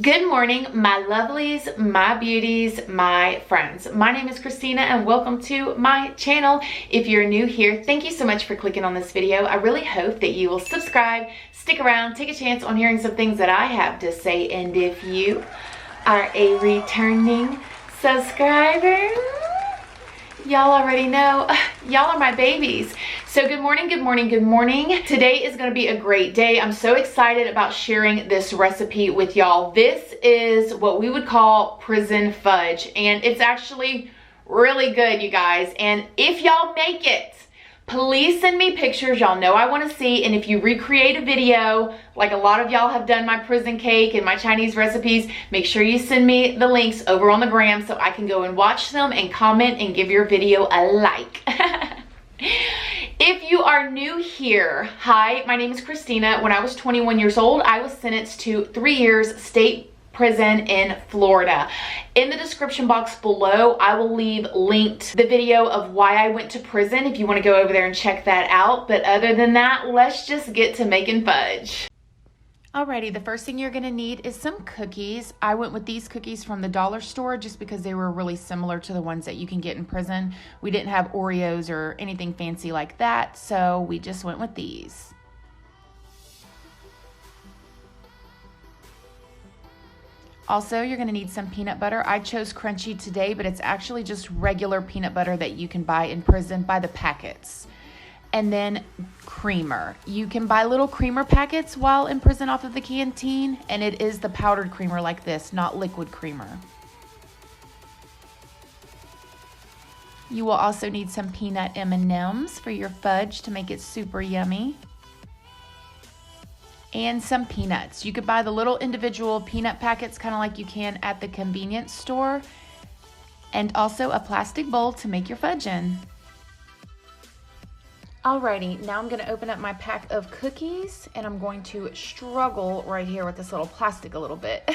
Good morning, my lovelies, my beauties, my friends. My name is Christina and welcome to my channel. If you're new here, thank you so much for clicking on this video. I really hope that you will subscribe, stick around, take a chance on hearing some things that I have to say. And if you are a returning subscriber, y'all already know, y'all are my babies. So good morning, good morning, good morning. Today is gonna be a great day. I'm so excited about sharing this recipe with y'all. This is what we would call prison fudge, and it's actually really good, you guys. And if y'all make it, please send me pictures. Y'all know I wanna see, and if you recreate a video, like a lot of y'all have done my prison cake and my Chinese recipes, make sure you send me the links over on the gram so I can go and watch them and comment and give your video a like. If you are new here, hi, my name is Christina. When I was 21 years old, I was sentenced to 3 years state prison in Florida. In the description box below, I will leave linked the video of why I went to prison if you want to go over there and check that out. But other than that, let's just get to making fudge. Alrighty, the first thing you're gonna need is some cookies. I went with these cookies from the dollar store just because they were really similar to the ones that you can get in prison. We didn't have Oreos or anything fancy like that, so we just went with these. Also, you're gonna need some peanut butter. I chose crunchy today, but it's actually just regular peanut butter that you can buy in prison by the packets. And then creamer. You can buy little creamer packets while in prison off of the canteen, and it is the powdered creamer like this, not liquid creamer. You will also need some peanut M&Ms for your fudge to make it super yummy. And some peanuts. You could buy the little individual peanut packets kind of like you can at the convenience store. And also a plastic bowl to make your fudge in. Alrighty, now I'm going to open up my pack of cookies and I'm going to struggle right here with this little plastic a little bit.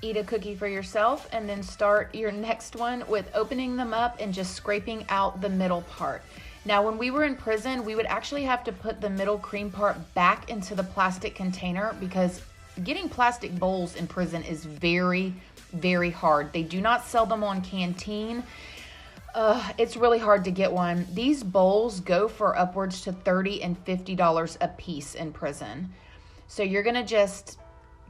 Eat a cookie for yourself and then start your next one with opening them up and just scraping out the middle part. Now, when we were in prison, we would actually have to put the middle cream part back into the plastic container because getting plastic bowls in prison is very hard. They do not sell them on Canteen. It's really hard to get one. These bowls go for upwards to $30 and $50 a piece in prison. So you're gonna just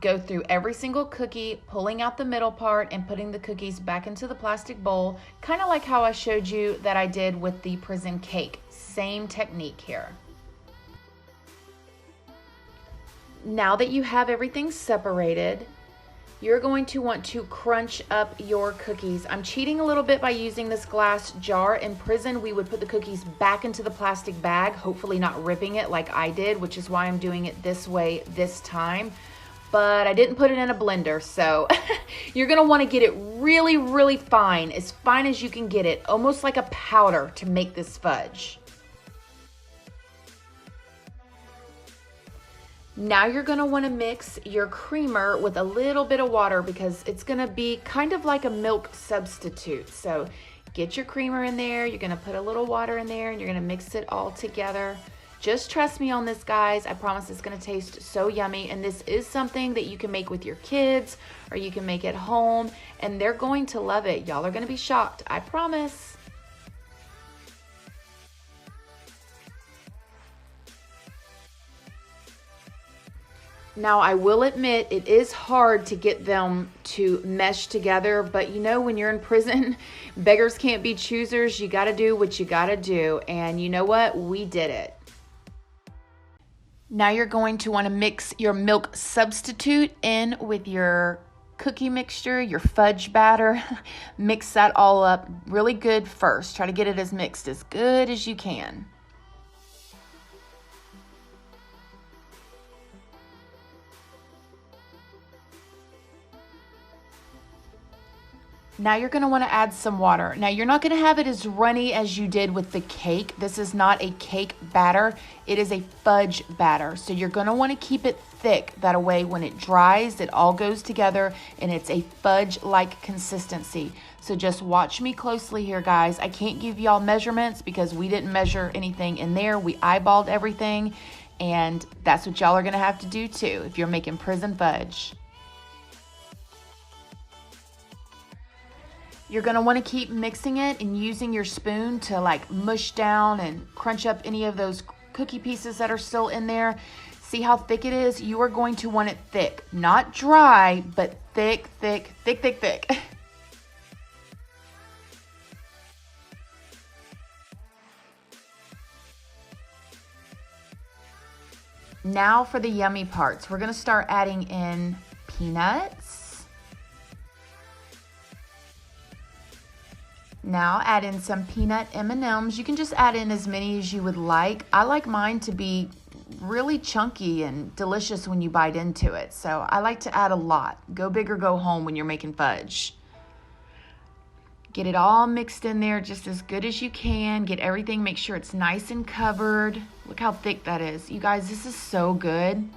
go through every single cookie, pulling out the middle part and putting the cookies back into the plastic bowl, kind of like how I showed you that I did with the prison cake. Same technique here. Now that you have everything separated, you're going to want to crunch up your cookies. I'm cheating a little bit by using this glass jar. In prison, we would put the cookies back into the plastic bag, hopefully not ripping it like I did, which is why I'm doing it this way this time. But I didn't put it in a blender, so you're gonna wanna get it really fine as you can get it, almost like a powder to make this fudge. Now you're gonna wanna mix your creamer with a little bit of water because it's gonna be kind of like a milk substitute. So get your creamer in there, you're gonna put a little water in there and you're gonna mix it all together. Just trust me on this, guys. I promise it's gonna taste so yummy, and this is something that you can make with your kids or you can make at home and they're going to love it. Y'all are gonna be shocked, I promise. Now, I will admit it is hard to get them to mesh together, but you know, when you're in prison, beggars can't be choosers. You gotta do what you gotta do, and you know what? We did it. Now you're going to want to mix your milk substitute in with your cookie mixture, your fudge batter. Mix that all up really good first. Try to get it as mixed as good as you can. Now you're gonna wanna add some water. Now you're not gonna have it as runny as you did with the cake. This is not a cake batter. It is a fudge batter. So you're gonna wanna keep it thick. That way when it dries, it all goes together and it's a fudge-like consistency. So just watch me closely here, guys. I can't give y'all measurements because we didn't measure anything in there. We eyeballed everything, and that's what y'all are gonna have to do too if you're making prison fudge. You're gonna wanna keep mixing it and using your spoon to like mush down and crunch up any of those cookie pieces that are still in there. See how thick it is? You are going to want it thick, not dry, but thick, thick, thick, thick, thick. Now for the yummy parts. We're gonna start adding in peanuts. Now add in some peanut M&Ms. You can just add in as many as you would like. I like mine to be really chunky and delicious when you bite into it. So I like to add a lot. Go big or go home when you're making fudge. Get it all mixed in there just as good as you can. Get everything, make sure it's nice and covered. Look how thick that is. You guys, this is so good.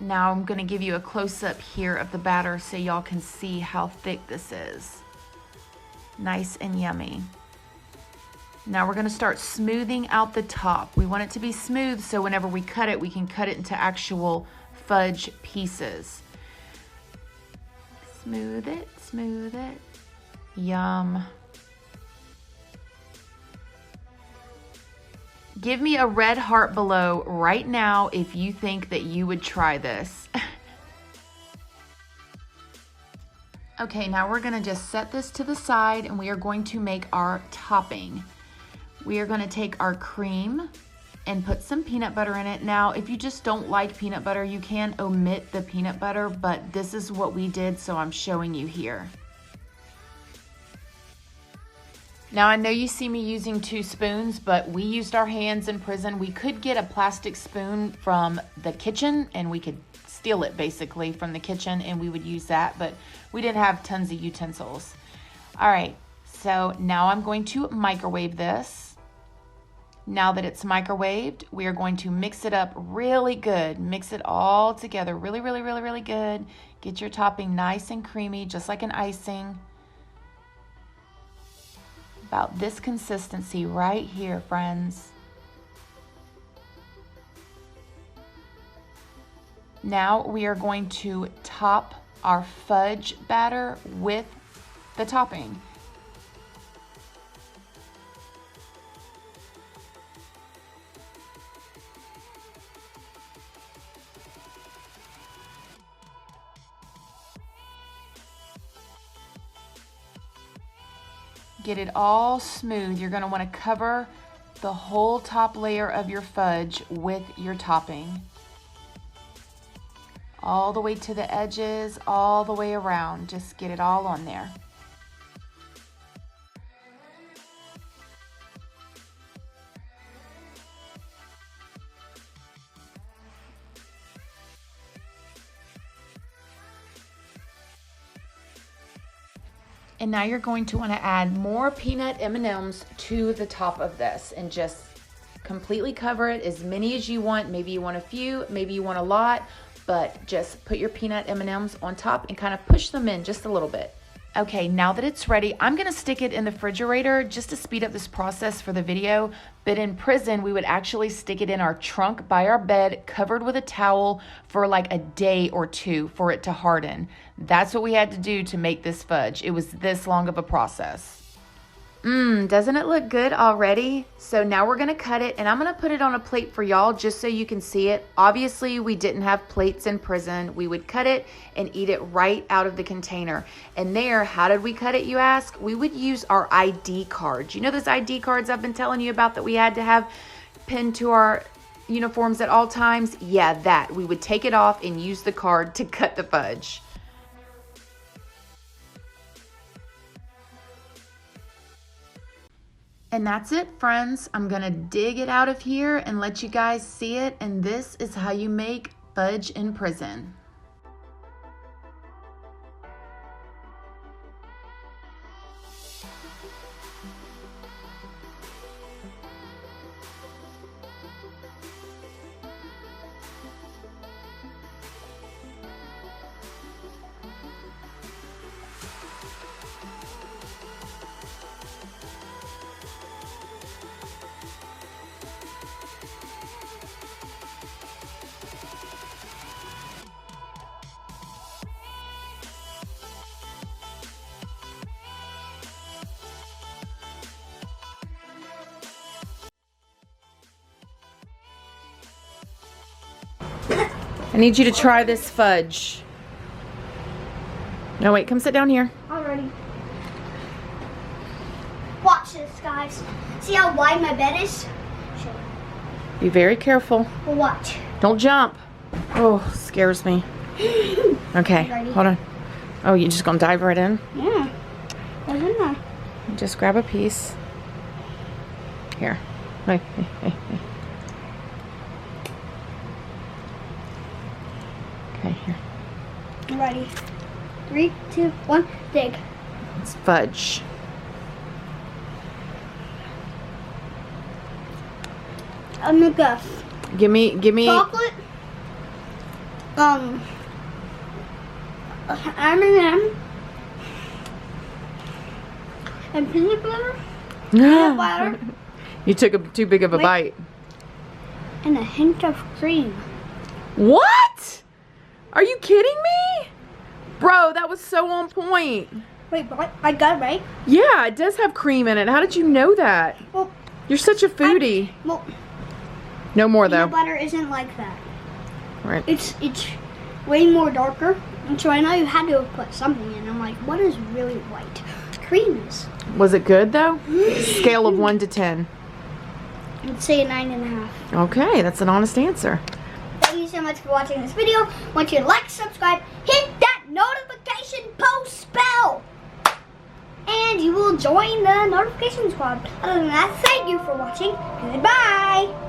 Now I'm gonna give you a close-up here of the batter so y'all can see how thick this is. Nice and yummy. Now we're gonna start smoothing out the top. We want it to be smooth so whenever we cut it, we can cut it into actual fudge pieces. Smooth it, smooth it. Yum. Give me a red heart below right now if you think that you would try this. Okay, now we're gonna just set this to the side and we are going to make our topping. We are gonna take our cream and put some peanut butter in it. Now, if you just don't like peanut butter, you can omit the peanut butter, but this is what we did, so I'm showing you here. Now, I know you see me using 2 spoons, but we used our hands in prison. We could get a plastic spoon from the kitchen and we could steal it basically from the kitchen and we would use that, but we didn't have tons of utensils. All right, so now I'm going to microwave this. Now that it's microwaved, we are going to mix it up really good. Mix it all together really, really, really, really good. Get your topping nice and creamy, just like an icing. About this consistency right here, friends. Now we are going to top our fudge batter with the topping. Get it all smooth. You're gonna wanna cover the whole top layer of your fudge with your topping. All the way to the edges, all the way around. Just get it all on there. And now you're going to want to add more peanut M&Ms to the top of this and just completely cover it, as many as you want. Maybe you want a few, maybe you want a lot, but just put your peanut M&Ms on top and kind of push them in just a little bit. Okay, now that it's ready, I'm gonna stick it in the refrigerator just to speed up this process for the video. But in prison, we would actually stick it in our trunk by our bed, covered with a towel for like a day or 2 for it to harden. That's what we had to do to make this fudge. It was this long of a process. Doesn't it look good already? So now we're gonna cut it and I'm gonna put it on a plate for y'all just so you can see it. Obviously, we didn't have plates in prison. We would cut it and eat it right out of the container. And there, how did we cut it, you ask? We would use our ID cards. You know those ID cards I've been telling you about that we had to have pinned to our uniforms at all times? Yeah, that. We would take it off and use the card to cut the fudge. And that's it, friends. I'm gonna dig it out of here and let you guys see it. And this is how you make fudge in prison. I need you to try this fudge. No, wait, come sit down here. Alrighty. Watch this, guys. See how wide my bed is? Be very careful. Well, watch. Don't jump. Oh, scares me. Okay, Ready? hold on. Oh, you just gonna dive right in? Yeah. Doesn't I? Just grab a piece. Here. Hey. Okay, here. Ready. 3, 2, 1, dig. It's fudge. I'm gonna guess. Give me. Chocolate. M&M. And peanut butter. Peanut butter. You took too big of a bite. And a hint of cream. What? Are you kidding me? Bro, that was so on point. Wait, but I got it right? Yeah, it does have cream in it. How did you know that? Well, you're such a foodie. No more though. Peanut butter isn't like that. Right. It's way more darker. And so I know you had to have put something in. I'm like, what is really white? Cream is. Was it good though? Scale of 1 to 10. I'd say a 9.5. Okay, that's an honest answer. Thank you so much for watching this video. Want you to like, subscribe, hit that notification post bell, and you will join the notification squad. Other than that, thank you for watching. Goodbye.